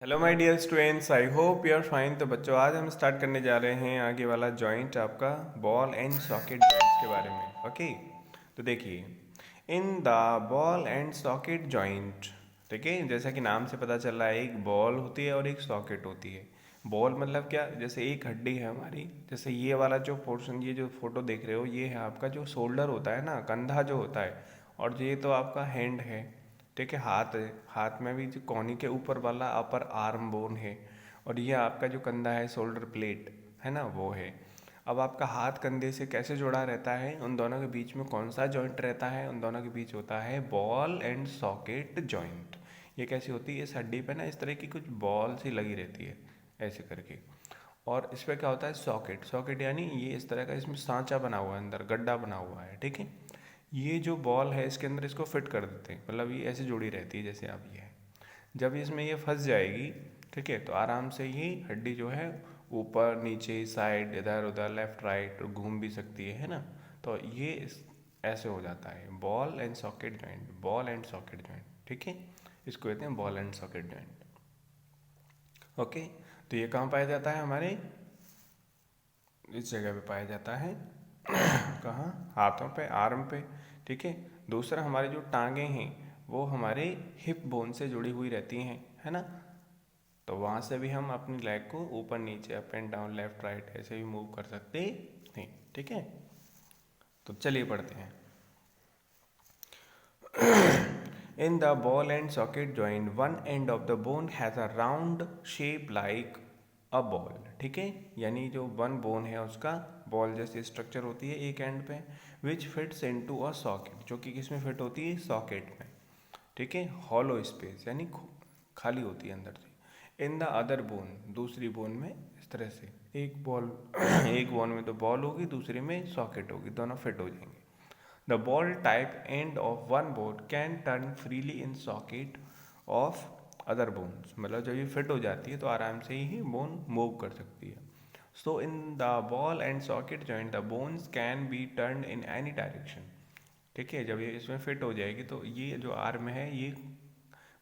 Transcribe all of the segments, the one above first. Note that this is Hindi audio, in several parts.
Hello my dear students, I hope you are fine. तो बच्चों, आज हम स्टार्ट करने जा रहे हैं आगे वाला जॉइंट, आपका बॉल एंड सॉकेट जॉइंट्स के बारे में। ओके, तो देखिए, in the ball and socket joint, ठीक है, जैसा कि नाम से पता चल रहा है, एक बॉल होती है और एक सॉकेट होती है। बॉल मतलब क्या, जैसे एक हड्डी है हमारी, जैसे ये वाला जो पोर्शन, ये जो फोटो देख रहे हो, ये है आपका जो शोल्डर होता है ना, कंधा जो होता है, और ये तो आपका हैंड है, ठीक है, हाथ है। हाथ में भी जो कोहनी के ऊपर वाला अपर आर्म बोन है, और ये आपका जो कंधा है, शोल्डर प्लेट है ना, वो है। अब आपका हाथ कंधे से कैसे जुड़ा रहता है, उन दोनों के बीच में कौन सा जॉइंट रहता है, उन दोनों के बीच होता है बॉल एंड सॉकेट जॉइंट। ये कैसी होती है, इस हड्डी पे ना इस तरह की कुछ बॉल सी लगी रहती है, ऐसे करके। और इस पर क्या होता है, सॉकेट। सॉकेट यानी ये इस तरह का, इसमें सांचा बना हुआ है, अंदर गड्ढा बना हुआ है, ठीक है। ये जो बॉल है, इसके अंदर इसको फिट कर देते हैं, मतलब ये ऐसे जुड़ी रहती है जैसे आप ये है। जब इसमें ये फंस जाएगी, ठीक है, तो आराम से ये हड्डी जो है ऊपर नीचे साइड इधर उधर लेफ्ट राइट घूम भी सकती है ना। तो ये ऐसे हो जाता है ball and socket joint, ball and socket joint, ठीक है। इसको कहते हैं ball and socket joint. Okay, तो ये कहाँ पाया जाता है, हमारे इस जगह पे पाया जाता है कहाँ, हाथों पे, आर्म पे, ठीक है। दूसरा, हमारी जो टांगे हैं वो हमारे हिप बोन से जुड़ी हुई रहती हैं, है ना। तो वहाँ से भी हम अपनी लेग को ऊपर नीचे, up and down, left right ऐसे भी मूव कर सकते हैं, ठीक है। तो चलिए पढ़ते हैं। In the ball and socket joint, one end of the bone has a round shape like a ball, ठीक है। यानी जो वन बोन है उसका बॉल जैसी स्ट्रक्चर होती है एक एंड पे, which fits into a socket, जो कि किस में फिट होती है, सॉकेट में, ठीक है। हॉलो स्पेस यानी खाली होती है अंदर से। इन द अदर बोन, दूसरी बोन में इस तरह से एक बॉल एक बोन में तो बॉल होगी, दूसरी में सॉकेट होगी, दोनों फिट हो जाएंगे। The ball type end of one bone can turn freely in socket of other bones, मतलब जब ये फिट हो जाती है तो आराम से ही बोन मूव कर सकती है। So in the ball and socket joint the bones can be turned in any direction, ठीक है। जब ये इसमें फिट हो जाएगी तो ये जो आर्म है ये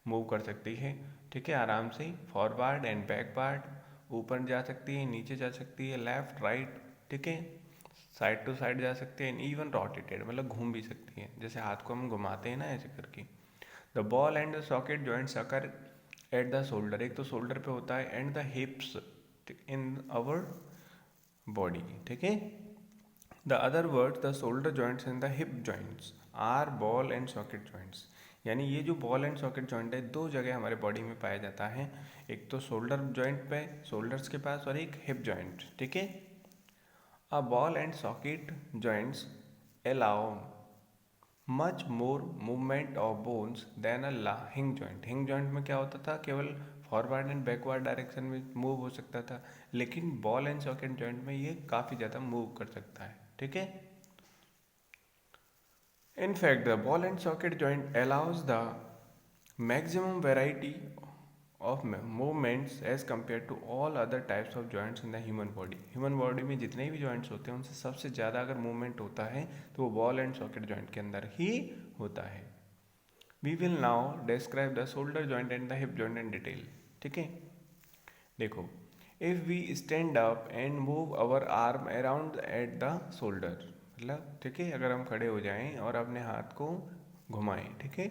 मूव कर सकती है, ठीक है, आराम से फॉरवर्ड एंड बैकवर्ड, ऊपर जा सकती है, नीचे जा सकती है, लेफ्ट राइट, ठीक है, साइड टू साइड जा सकते हैं, इवन रोटेटेड मतलब घूम भी सकती है, जैसे हाथ को हम घुमाते हैं ना ऐसे करके। The ball and the socket joints occur at the shoulder, एक तो शोल्डर पे होता है, and the hips in our body, ठीक है। The other word, the shoulder joints and the hip joints are ball and socket joints. यानी ये जो बॉल एंड सॉकेट जॉइंट है, दो जगह हमारे बॉडी में पाया जाता है, एक तो शोल्डर जॉइंट पे, शोल्डर्स के पास, और एक हिप जॉइंट, ठीक है। A ball and socket joints allow much more movement of bones than a hinge joint. hinge joint में क्या होता था, केवल फॉरवर्ड एंड बैकवर्ड डायरेक्शन में मूव हो सकता था, लेकिन बॉल एंड सॉकेट जॉइंट में ये काफ़ी ज़्यादा मूव कर सकता है, ठीक है। In fact, the ball and socket joint allows the maximum variety of movements as compared to all other types of joints in the human body. Human body में जितने भी जॉइंट्स होते हैं उनसे सबसे ज़्यादा अगर मूवमेंट होता है तो वो बॉल एंड सॉकेट जॉइंट के अंदर ही होता है। We will now describe the shoulder joint and the hip joint in detail, ठीक है। देखो, if we stand up and move our arm around at the shoulder, मतलब ठीक है, अगर हम खड़े हो जाएं और अपने हाथ को घुमाएं, ठीक है,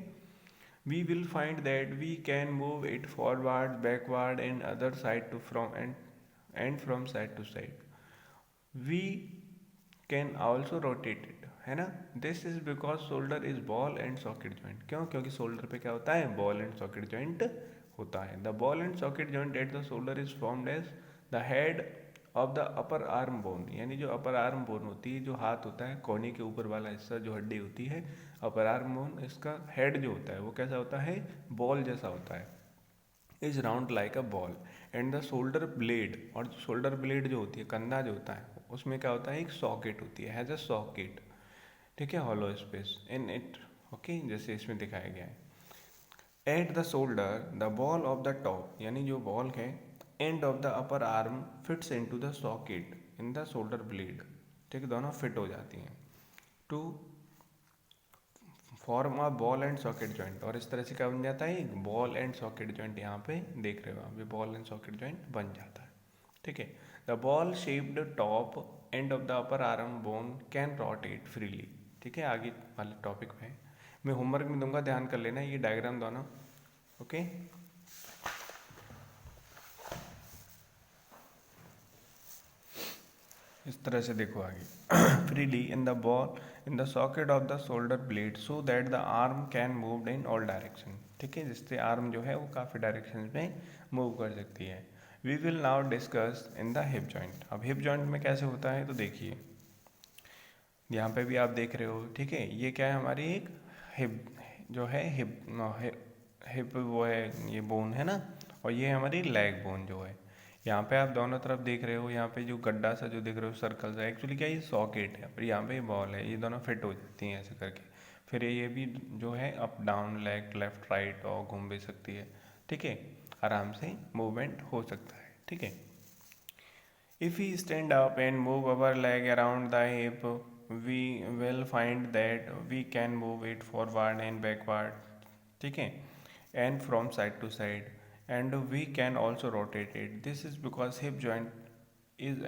we will find that we can move it forward, backward and other side to from and from side to side. We can also rotate it, है ना। this is because shoulder is ball and socket joint, क्यों, क्योंकि शोल्डर पे क्या होता है, बॉल एंड सॉकेट जॉइंट होता है। the ball and socket joint at the shoulder is formed as the head of the upper arm bone, यानी जो अपर आर्म बोन होती है, जो हाथ होता है, कोहनी के ऊपर वाला हिस्सा जो हड्डी होती है, अपर आर्म बोन, इसका हेड जो होता है वो कैसा होता है, बॉल जैसा होता है, is round like a ball. And the shoulder blade, और शोल्डर ब्लेड जो होती है, कंधा जो होता है, उसमें क्या होता है, एक सॉकेट होती है, हैज अ सॉकेट, ठीक है, hollow space in it, okay, जैसे इसमें दिखाया गया है। At the shoulder the ball of the top, यानी जो बॉल है, end of the upper arm fits into the socket in the shoulder blade, ठीक है, दोनों फिट हो जाती हैं to form a ball and socket joint, और इस तरह से क्या बन जाता है, एक बॉल एंड सॉकेट जॉइंट यहाँ पे देख रहे हो आप, ये बॉल एंड सॉकेट जॉइंट बन जाता है। ठीक है। The ball shaped top end of the upper arm bone can rotate freely. ठीक है, आगे वाले टॉपिक पे मैं होमवर्क में दूंगा, ध्यान कर लेना ये डायग्राम दोनों। ओके, इस तरह से देखो आगे। Freely in the ball in the socket of the shoulder blade so that the arm can move in all direction. ठीक है, जिससे आर्म जो है वो काफ़ी डायरेक्शन में मूव कर सकती है। We will now discuss in the hip joint. अब हिप जॉइंट में कैसे होता है तो देखिए, यहाँ पे भी आप देख रहे हो। ठीक है, ये क्या है, हमारी एक हिप जो है, हिप वो है, ये बोन है ना, और ये हमारी लेग बोन जो है। यहाँ पे आप दोनों तरफ देख रहे हो, यहाँ पे जो गड्ढा सा जो देख रहे हो सर्कल सा, एक्चुअली क्या है, ये सॉकेट है, पर यहाँ पे बॉल है, ये दोनों फिट हो जाती हैं ऐसे करके। फिर ये भी जो है up down leg left right और घूम भी सकती है। ठीक है, आराम से मूवमेंट हो सकता है। ठीक है, if we stand up and move our leg around the hip, we will find that we can move it forward and backward. ठीक है, and from side to side, and we can also rotate it. This is because hip joint is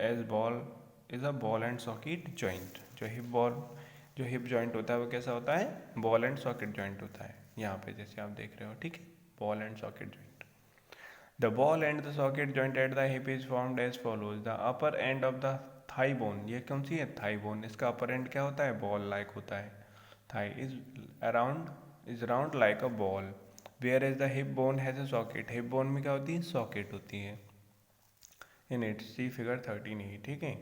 a ball and socket joint. जो हिप जॉइंट होता है वो कैसा होता है, बॉल एंड सॉकेट जॉइंट होता है। यहाँ पे जैसे आप देख रहे हो, ठीक है, ball and socket joint. The ball and the socket joint at the hip is formed as follows. The upper end of the thigh bone, ये कौन सी है, थाई बोन, इसका अपर एंड क्या होता है, बॉल लाइक होता है। Thigh is round like a ball, where as the hip bone has a socket. Hip bone में क्या होती है, सॉकेट होती है। इन इट सी फिगर 13 ठीक है।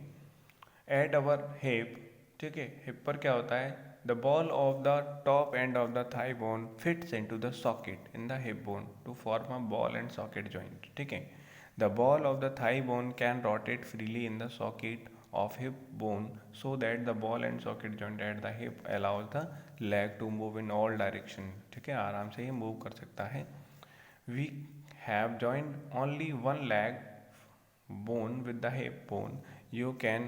एट अवर हिप, ठीक है, हिप पर क्या होता है, the ball of the top end of the thigh bone fits into the socket in the hip bone to form a ball and socket joint. ठीक है, the ball of the thigh bone can rotate freely in the socket of hip bone so that the ball and socket joint at the hip allows the leg to move in all direction. ठीक है, आराम से ये मूव कर सकता है। We have joined only one leg bone with the hip bone, you can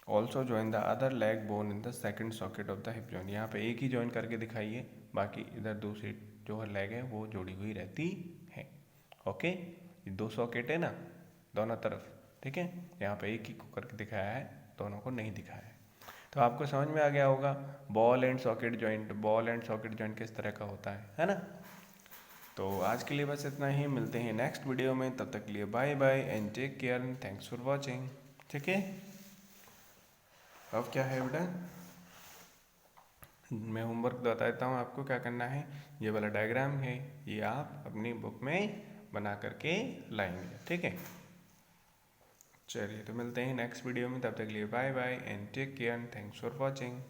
also join the other leg bone in the second socket of the hip joint। यहाँ पे एक ही ज्वाइन करके दिखाइए, बाकी इधर दूसरी जो लेग है वो जुड़ी हुई रहती है। ओके, ये दो सॉकेट है ना दोनों तरफ। ठीक है, यहाँ पे एक ही को करके दिखाया है, दोनों को नहीं दिखाया है। तो आपको समझ में आ गया होगा ball and socket joint, ball and socket joint किस तरह का होता है ना। तो आज के लिए बस इतना ही, मिलते हैं नेक्स्ट वीडियो में, तब तक के लिए bye bye and take care and thanks for watching. ठीक है, अब क्या है बेटा, मैं होमवर्क बता देता हूँ आपको क्या करना है। ये वाला डायग्राम है, ये आप अपनी बुक में बना करके लाएंगे। ठीक है, चलिए तो मिलते हैं नेक्स्ट वीडियो में, तब तक के लिए bye bye and take care and thanks for watching.